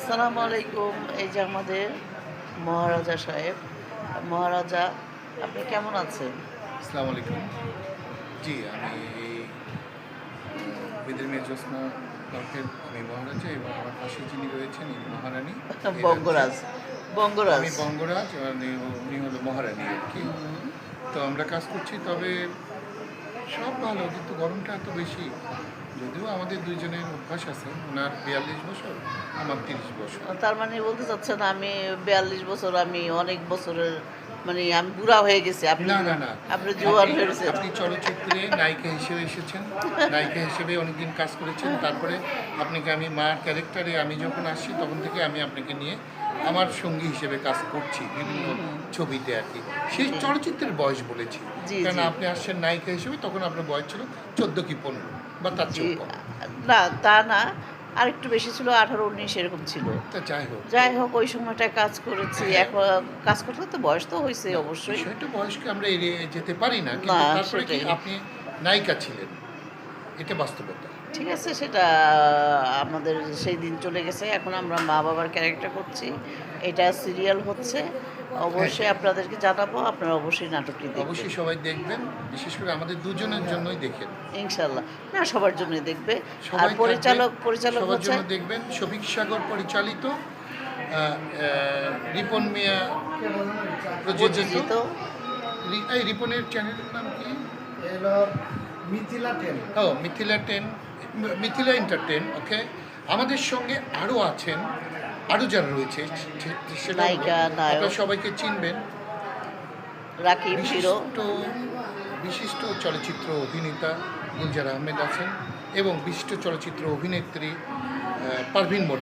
আসসালামু আলাইকুম। এই যে আমাদের মহারাজা সাহেব। মহারাজা, আপনি কেমন আছেন? আসসালামু আলাইকুম। জি, আমি এই বেদের মেয়ে জ্যোৎস্না গল্পের আমি মহারাজা এবং আমার পাশে যিনি রয়েছেন ইনি মহারানী এই রাজ্যের। বঙ্গরাজ, বঙ্গরাজ। আমি বঙ্গরাজ আর উনি হলো মহারানী আর কি। হুম, তো আমরা কাজ করছি, তবে সব ভালো, কিন্তু গরমটা এত বেশি। যদিও আমাদের দুইজনের অভ্যাস আছে, ওনার 42 বছর, আমার 30 বছর। তার মানে বলতে চাচ্ছেন আমি 42 বছর, আমি অনেক বছরের, মানে আমি বুড়া হয়ে গেছি। আপনি না না না, আপনি জোয়ান আপনি হয়ে গেছেন। আপনি চলচ্চিত্রে নায়িকা হিসেবে এসেছেন, নায়িকা হিসেবে অনেকদিন কাজ করেছেন। তারপরে আপনাকে আমি মার ক্যারেক্টারে আমি যখন আসছি তখন থেকে আমি আপনাকে নিয়ে আমার সঙ্গী হিসেবে কাজ করছি বিভিন্ন ছবিতে আর কি। সেই জি। চলচ্চিত্রের বয়স বলেছি, জি, কারণ জি, আপনি আসছেন নায়িকা হিসেবে, তখন আপনার বয়স ছিল 14 কি 15 বা তার জি। চেয়েও কম। না, তা না। আরেকটু বেশি ছিল, 18-19 এরকম ছিল। তা যাই হোক, তো যাই হোক, ওই সময়টায় কাজ করেছি। হ্যাঁ, এখন কাজ করতে তো বয়স তো হইছে না, অবশ্যই। বিষয়টা বয়সকে আমরা এড়িয়ে যেতে পারি না, না, কিন্তু তারপরে কি সেটাই। আপনি নায়িকা ছিলেন, এটা বাস্তবতা। ঠিক আছে, সেটা আমাদের সেই দিন চলে গেছে। এখন আমরা মা-বাবার ক্যারেক্টার করছি। এটা সিরিয়াল হচ্ছে। হ্যাঁ, অবশ্যই আপনাদেরকে জানাবো। আপনারা অবশ্যই নাটকটি দেখবেন। অবশ্যই সবাই দেখবেন, বিশেষ করে আমাদের দুজনের জন্যই দেখেন। ইনশাআল্লাহ। না, সবার জন্যই দেখবে। আর সবাই থাকবে, পরিচালক সবার হচ্ছে জন্য দেখবেন। শফিক সাগর পরিচালিত, রিপন মিয়া প্রযোজিত। প্রযোজিত। এই রিপনের চ্যানেলের নাম কি? এলো মিথিলা টেন। ও, মিথিলা এন্টারটেন। ওকে, আমাদের সঙ্গে আরও আছেন, আরও যারা রয়েছে সেটা হলো, নায়িকা, নায়ক, আপনারা সবাইকে চিনবেন। রাকিব, হিরো। বিশিষ্ট বিশিষ্ট চলচ্চিত্র অভিনেতা গুলজার আহমেদ আছেন এবং বিশিষ্ট চলচ্চিত্র অভিনেত্রী পারভিন